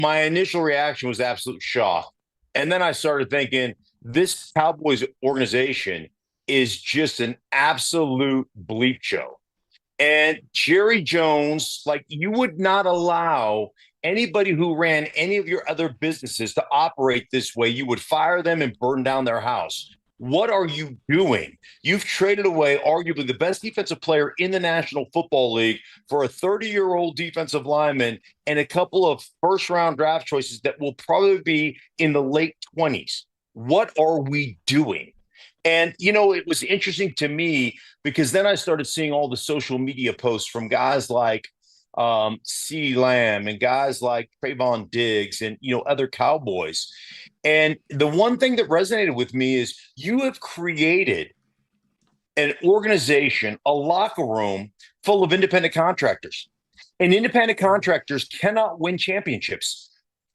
My initial reaction was absolute shock. And then I started thinking, this Cowboys organization is just an absolute bleep show. And Jerry Jones, like you would not allow anybody who ran any of your other businesses to operate this way. You would fire them and burn down their house. What are you doing? You've traded away arguably the best defensive player in the National Football League for a 30-year-old defensive lineman and a couple of first round draft choices that will probably be in the late 20s. What are we doing? And, it was interesting to me because then I started seeing all the social media posts from guys like CeeDee Lamb and guys like Trayvon Diggs and, other Cowboys. And the one thing that resonated with me is you have created an organization, a locker room full of independent contractors. And independent contractors cannot win championships.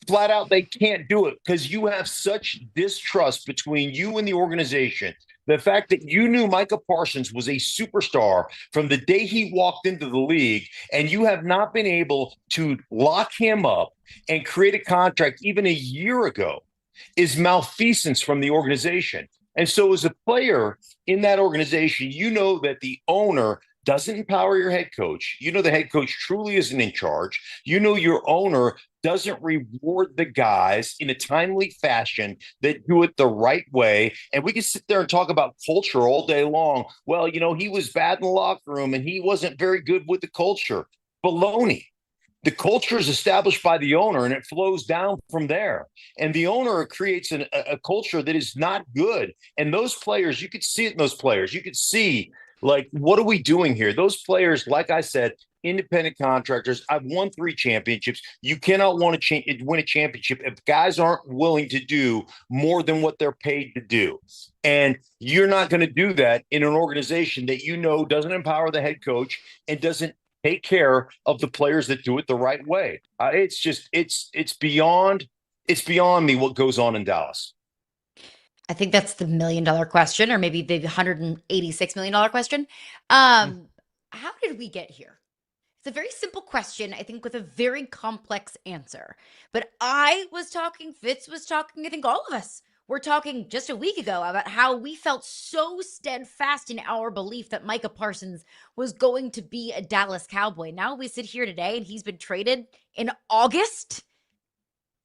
Flat out, they can't do it because you have such distrust between you and the organization. The fact that you knew Micah Parsons was a superstar from the day he walked into the league, and you have not been able to lock him up and create a contract even a year ago is malfeasance from the organization. And so, as a player in that organization, you know that the owner doesn't empower your head coach. You know the head coach truly isn't in charge. You know your owner doesn't reward the guys in a timely fashion that do it the right way. And we can sit there and talk about culture all day long. Well, he was bad in the locker room and he wasn't very good with the culture. Baloney. The culture is established by the owner and it flows down from there. And the owner creates a culture that is not good. And those players, you could see it in those players. You could see, like, what are we doing here? Those players, like I said, independent contractors. I've won 3 championships. You cannot win a championship if guys aren't willing to do more than what they're paid to do. And you're not going to do that in an organization that doesn't empower the head coach and doesn't take care of the players that do it the right way. It's beyond me what goes on in Dallas. I think that's the $1 million question, or maybe the $186 million question. How did we get here? It's a very simple question, I think, with a very complex answer. But I was talking, Fitz was talking, I think all of us were talking just a week ago about how we felt so steadfast in our belief that Micah Parsons was going to be a Dallas Cowboy. Now we sit here today and he's been traded in August.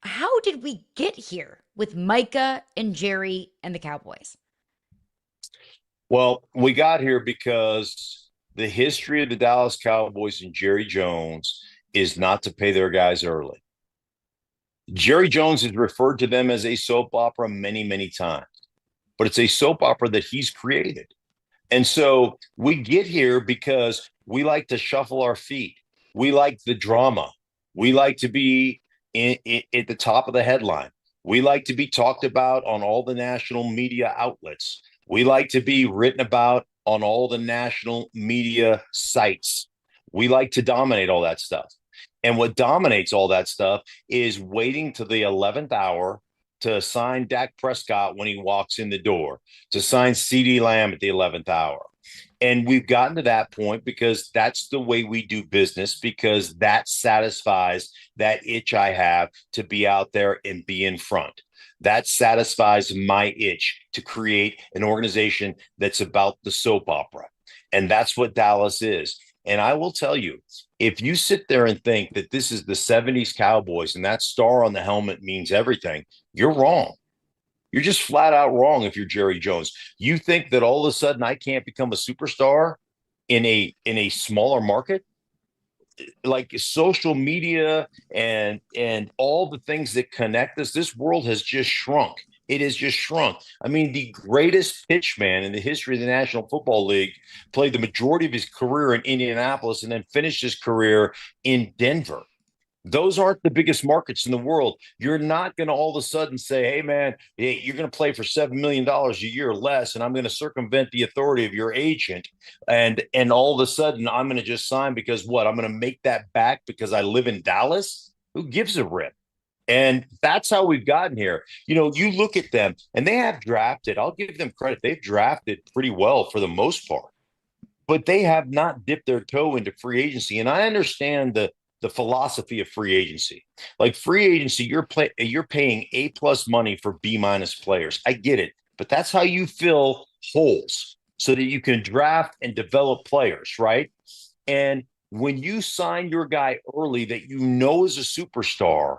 How did we get here with Micah and Jerry and the Cowboys? Well, we got here because the history of the Dallas Cowboys and Jerry Jones is not to pay their guys early. Jerry Jones has referred to them as a soap opera many, many times, but it's a soap opera that he's created. And so we get here because we like to shuffle our feet. We like the drama. We like to be at the top of the headline. We like to be talked about on all the national media outlets. We like to be written about on all the national media sites. We like to dominate all that stuff. And what dominates all that stuff is waiting to the 11th hour to sign Dak Prescott when he walks in the door, to sign CeeDee Lamb at the 11th hour. And we've gotten to that point because that's the way we do business, because that satisfies that itch I have to be out there and be in front. That satisfies my itch to create an organization that's about the soap opera. And that's what Dallas is. And I will tell you, if you sit there and think that this is the 70s Cowboys and that star on the helmet means everything, you're wrong. You're just flat out wrong if you're Jerry Jones. You think that all of a sudden I can't become a superstar in a smaller market? Like social media and all the things that connect us, this world has just shrunk. It has just shrunk. I mean, the greatest pitchman in the history of the National Football League played the majority of his career in Indianapolis and then finished his career in Denver. Those aren't the biggest markets in the world. You're not going to all of a sudden say, hey, man, you're going to play for $7 million a year less, and I'm going to circumvent the authority of your agent. And all of a sudden, I'm going to just sign because what? I'm going to make that back because I live in Dallas? Who gives a rip? And that's how we've gotten here. You look at them, and they have drafted. I'll give them credit. They've drafted pretty well for the most part. But they have not dipped their toe into free agency. And I understand the philosophy of free agency. Like free agency, you're paying A+ money for B- players. I get it, but that's how you fill holes so that you can draft and develop players, right? And when you sign your guy early that you know is a superstar,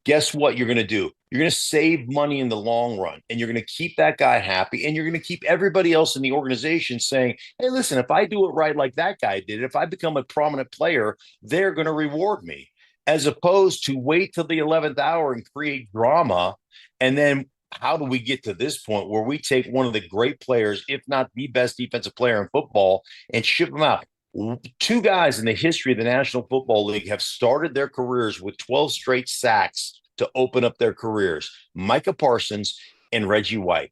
guess what you're going to do? You're going to save money in the long run, and you're going to keep that guy happy, and you're going to keep everybody else in the organization saying, hey, listen, if I do it right like that guy did, if I become a prominent player, they're going to reward me, as opposed to wait till the 11th hour and create drama. And then how do we get to this point where we take one of the great players, if not the best defensive player in football, and ship him out? Two guys in the history of the National Football League have started their careers with 12 straight sacks to open up their careers: Micah Parsons and Reggie White.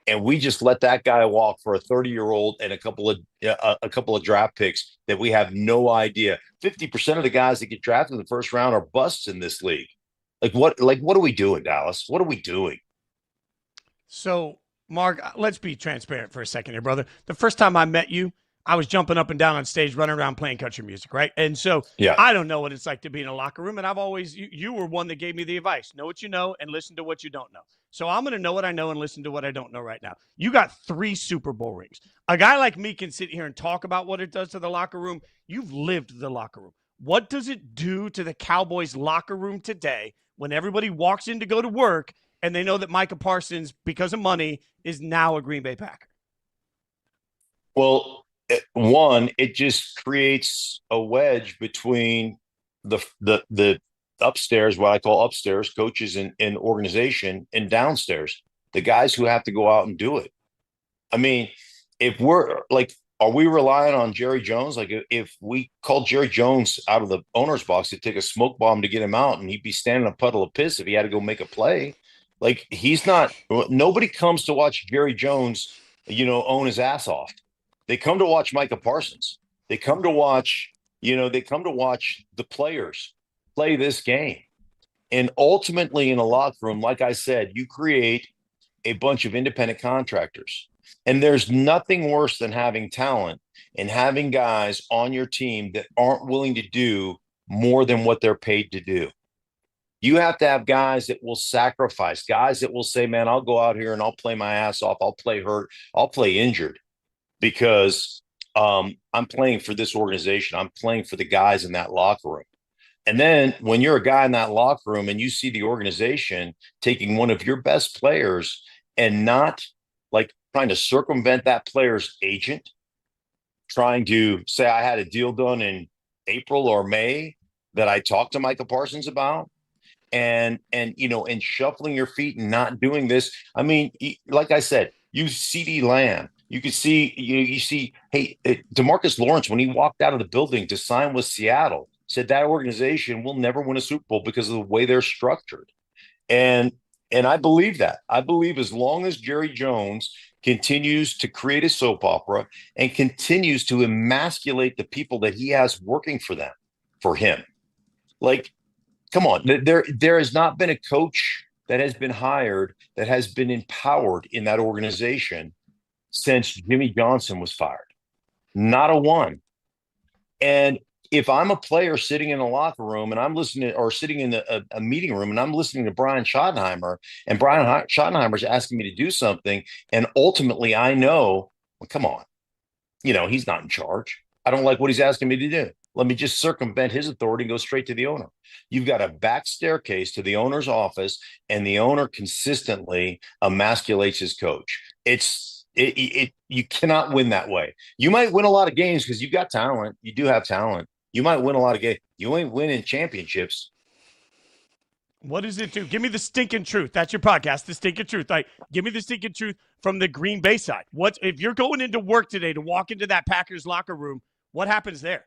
And we just let that guy walk for a 30-year-old and a couple of draft picks that we have no idea. 50% of the guys that get drafted in the first round are busts in this league. What are we doing, Dallas? What are we doing? So, Mark, let's be transparent for a second here, brother. The first time I met you, I was jumping up and down on stage, running around playing country music, right? And so Yeah. I don't know what it's like to be in a locker room. And I've always, you were one that gave me the advice: know what you know and listen to what you don't know. So I'm going to know what I know and listen to what I don't know right now. You got 3 Super Bowl rings. A guy like me can sit here and talk about what it does to the locker room. You've lived the locker room. What does it do to the Cowboys locker room today when everybody walks in to go to work and they know that Micah Parsons, because of money, is now a Green Bay Packer? Well, one, it just creates a wedge between the upstairs, what I call upstairs, coaches and organization, and downstairs, the guys who have to go out and do it. I mean, if we're like, are we relying on Jerry Jones? Like, if we called Jerry Jones out of the owner's box to take a smoke bomb to get him out, and he'd be standing in a puddle of piss if he had to go make a play. Like, he's not. Nobody comes to watch Jerry Jones, own his ass off. They come to watch Micah Parsons. They come to watch, the players play this game. And ultimately, in a locker room, like I said, you create a bunch of independent contractors. And there's nothing worse than having talent and having guys on your team that aren't willing to do more than what they're paid to do. You have to have guys that will sacrifice, guys that will say, man, I'll go out here and I'll play my ass off. I'll play hurt. I'll play injured, because I'm playing for this organization. I'm playing for the guys in that locker room. And then when you're a guy in that locker room and you see the organization taking one of your best players and not like trying to circumvent that player's agent, trying to say, I had a deal done in April or May that I talked to Micah Parsons about, and shuffling your feet and not doing this. I mean, like I said, you CeeDee Lamb. You can see, you see, hey, DeMarcus Lawrence, when he walked out of the building to sign with Seattle, said that organization will never win a Super Bowl because of the way they're structured. And I believe that. I believe as long as Jerry Jones continues to create a soap opera and continues to emasculate the people that he has working for him. Like, come on, there has not been a coach that has been hired that has been empowered in that organization since Jimmy Johnson was fired. Not a one. And if I'm a player sitting in a locker room and I'm listening, or sitting in a meeting room and I'm listening to Brian Schottenheimer, and Brian Schottenheimer's asking me to do something, and ultimately I know, well, come on, he's not in charge. I don't like what he's asking me to do. Let me just circumvent his authority and go straight to the owner. You've got a back staircase to the owner's office, and the owner consistently emasculates his coach. You cannot win that way. You might win a lot of games because you've got talent. You do have talent. You might win a lot of games. You ain't winning championships. What does it do? Give me the stinking truth. That's your podcast, The Stinking Truth. Like, give me the stinking truth from the Green Bay side. What if you're going into work today to walk into that Packers locker room? What happens there?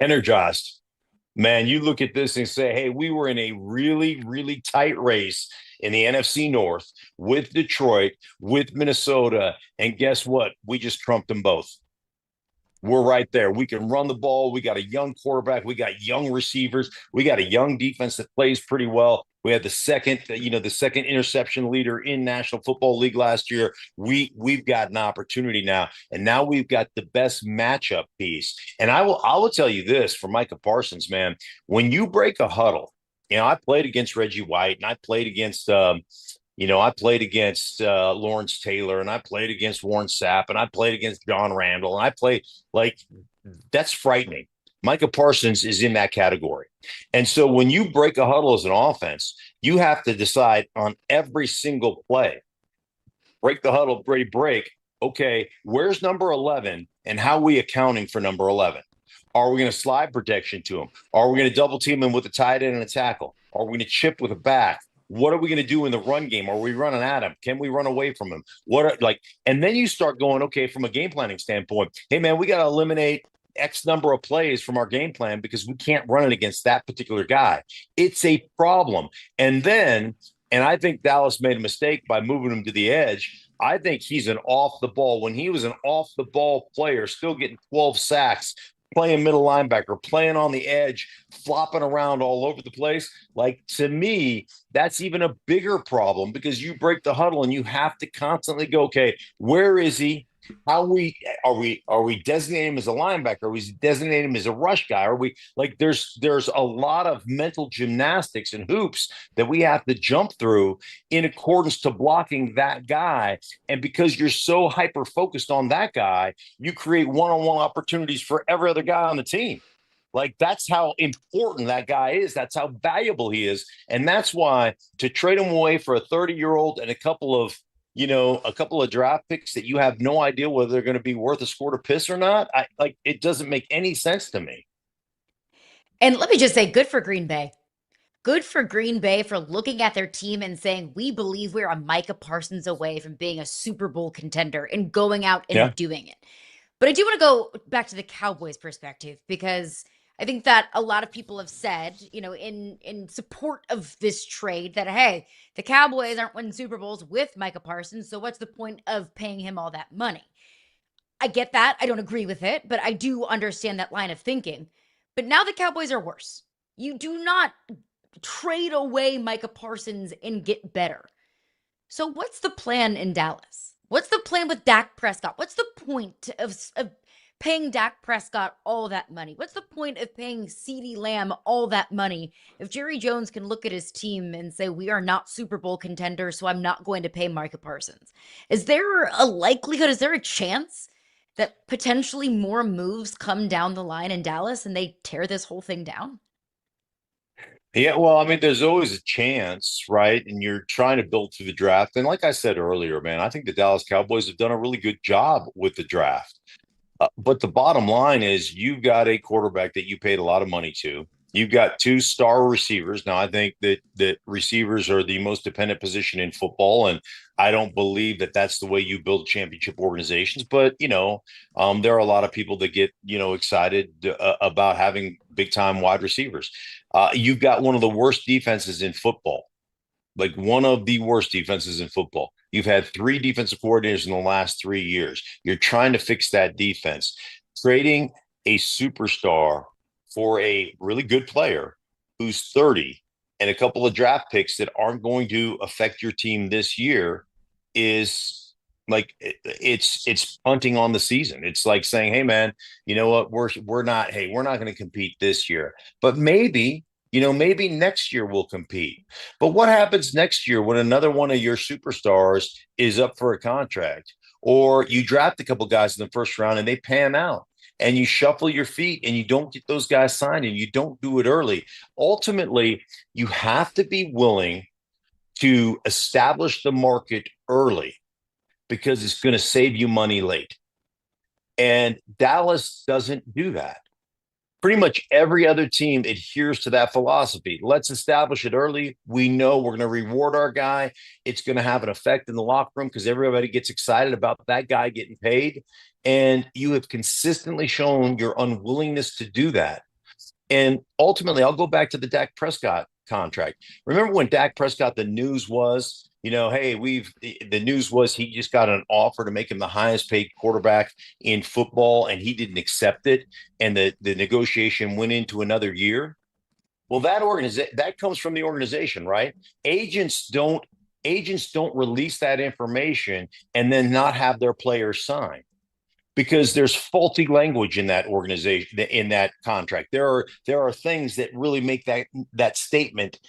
Energized. Man, you look at this and say, hey, we were in a really, really tight race in the NFC North with Detroit, with Minnesota, and guess what? We just trumped them both. we're right there. We can run the ball. We got a young quarterback. We got young receivers. We got a young defense that plays pretty well. We had the second interception leader in National Football League last year. We've got an opportunity now, and now we've got the best matchup piece. And I will tell you this for Micah Parsons, man. When you break a huddle, I played against Reggie White, and I played against Lawrence Taylor, and I played against Warren Sapp, and I played against John Randall, and I played that's frightening. Micah Parsons is in that category. And so when you break a huddle as an offense, you have to decide on every single play. Break the huddle, break. Okay, where's number 11 and how are we accounting for number 11? Are we going to slide protection to him? Are we going to double team him with a tight end and a tackle? Are we going to chip with a back? What are we going to do in the run game? Are we running at him? Can we run away from him? And then you start going, okay, from a game planning standpoint, hey man, we got to eliminate X number of plays from our game plan because we can't run it against that particular guy. It's a problem. And I think Dallas made a mistake by moving him to the edge. I think he's an off the ball. When he was an off the ball player, still getting 12 sacks, playing middle linebacker, playing on the edge, flopping around all over the place. To me, that's even a bigger problem because you break the huddle and you have to constantly go, okay, where is he? Are we designating him as a linebacker? Are we designating him as a rush guy? Are we there's a lot of mental gymnastics and hoops that we have to jump through in accordance to blocking that guy. And because you're so hyper focused on that guy, you create one-on-one opportunities for every other guy on the team. That's how important that guy is. That's how valuable he is. And that's why to trade him away for a 30-year-old and a couple of draft picks that you have no idea whether they're going to be worth a squirt of piss or not, it doesn't make any sense to me. And let me just say, good for Green Bay. Good for Green Bay for looking at their team and saying, we believe we're a Micah Parsons away from being a Super Bowl contender and going out and doing it. But I do want to go back to the Cowboys perspective because I think that a lot of people have said, in support of this trade that, hey, the Cowboys aren't winning Super Bowls with Micah Parsons, so what's the point of paying him all that money? I get that. I don't agree with it, but I do understand that line of thinking. But now the Cowboys are worse. You do not trade away Micah Parsons and get better. So what's the plan in Dallas? What's the plan with Dak Prescott? What's the point of paying Dak Prescott all that money? What's the point of paying CeeDee Lamb all that money if Jerry Jones can look at his team and say, we are not Super Bowl contenders, so I'm not going to pay Micah Parsons? Is there a likelihood, is there a chance that potentially more moves come down the line in Dallas and they tear this whole thing down? Yeah, well, I mean, there's always a chance, right? And you're trying to build through the draft. And like I said earlier, man, I think the Dallas Cowboys have done a really good job with the draft. But the bottom line is you've got a quarterback that you paid a lot of money to. You've got two star receivers. Now, I think that receivers are the most dependent position in football, and I don't believe that that's the way you build championship organizations. But, there are a lot of people that get, excited about having big-time wide receivers. You've got one of the worst defenses in football, one of the worst defenses in football. You've had 3 defensive coordinators in the last 3 years. You're trying to fix that defense. Trading a superstar for a really good player who's 30 and a couple of draft picks that aren't going to affect your team this year is it's punting on the season. It's like saying, hey man, you know what? We're not going to compete this year, but maybe next year we'll compete. But what happens next year when another one of your superstars is up for a contract, or you draft a couple guys in the first round and they pan out, and you shuffle your feet and you don't get those guys signed and you don't do it early? Ultimately, you have to be willing to establish the market early because it's going to save you money late. And Dallas doesn't do that. Pretty much every other team adheres to that philosophy. Let's establish it early. We know we're going to reward our guy. It's going to have an effect in the locker room because everybody gets excited about that guy getting paid. And you have consistently shown your unwillingness to do that. And ultimately, I'll go back to the Dak Prescott contract. Remember when Dak Prescott, the news was hey, the news was he just got an offer to make him the highest paid quarterback in football, and he didn't accept it, and the negotiation went into another year. Well, that comes from the organization, right? Agents don't release that information and then not have their players sign, because there's faulty language in that organization, in that contract. There are things that really make that statement,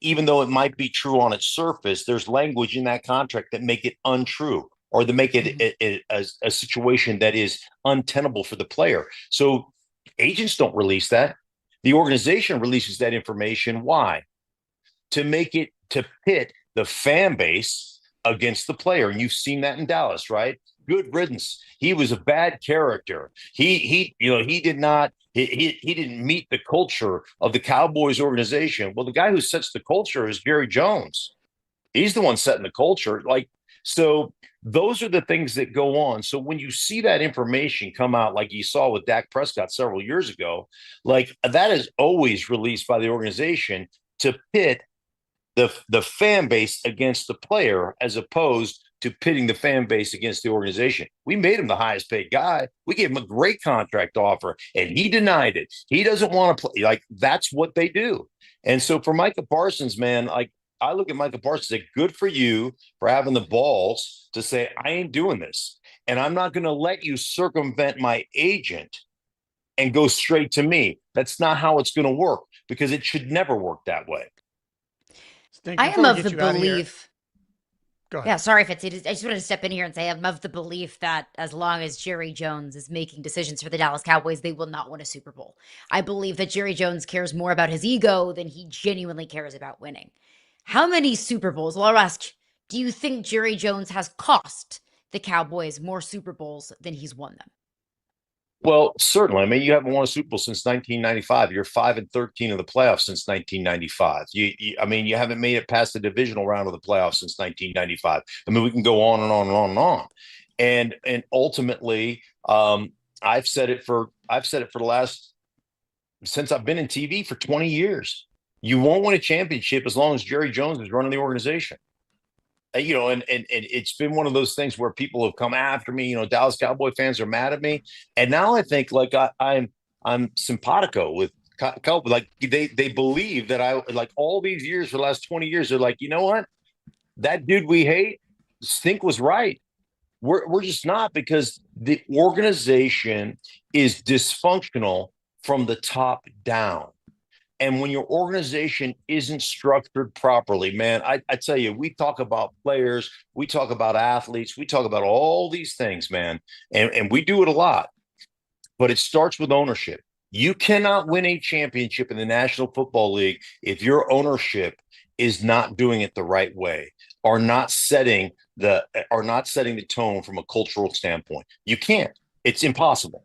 even though it might be true on its surface, there's language in that contract that make it untrue, or to make it a situation that is untenable for the player. So agents don't release that. The organization releases that information. Why? To pit the fan base against the player. And you've seen that in Dallas, right? Good riddance. He was a bad character. He didn't meet the culture of the Cowboys organization. Well, the guy who sets the culture is Jerry Jones. He's the one setting the culture. So those are the things that go on. So when you see that information come out, like you saw with Dak Prescott several years ago, that is always released by the organization to pit the fan base against the player, as opposed to pitting the fan base against the organization. We made him the highest paid guy. We gave him a great contract offer, and he denied it. He doesn't want to play. That's what they do. And so for Micah Parsons, man, I look at Micah Parsons and say, good for you for having the balls to say, I ain't doing this. And I'm not going to let you circumvent my agent and go straight to me. That's not how it's going to work, because it should never work that way. I am of the belief. Go ahead. Yeah, sorry, Fitz. I just wanted to step in here and say I'm of the belief that as long as Jerry Jones is making decisions for the Dallas Cowboys, they will not win a Super Bowl. I believe that Jerry Jones cares more about his ego than he genuinely cares about winning. How many Super Bowls, well, I'll ask, do you think Jerry Jones has cost the Cowboys more Super Bowls than he's won them? Well, certainly. I mean, you haven't won a Super Bowl since 1995. You're 5-13 in the playoffs since 1995. You haven't made it past the divisional round of the playoffs since 1995. I mean, we can go on and on and on and on. And ultimately, I've said it for since I've been in TV for 20 years. You won't win a championship as long as Jerry Jones is running the organization. And it's been one of those things where people have come after me. Dallas Cowboy fans are mad at me, and now I think I'm simpatico with Cowboy. They believe that I all these years for the last 20 years. They're like, you know what, that dude we hate, Stink was right. We're just not, because the organization is dysfunctional from the top down. And when your organization isn't structured properly, man, I tell you, we talk about players, we talk about athletes, we talk about all these things, man, and we do it a lot. But it starts with ownership. You cannot win a championship in the National Football League if your ownership is not doing it the right way, or not setting the tone from a cultural standpoint. You can't. It's impossible.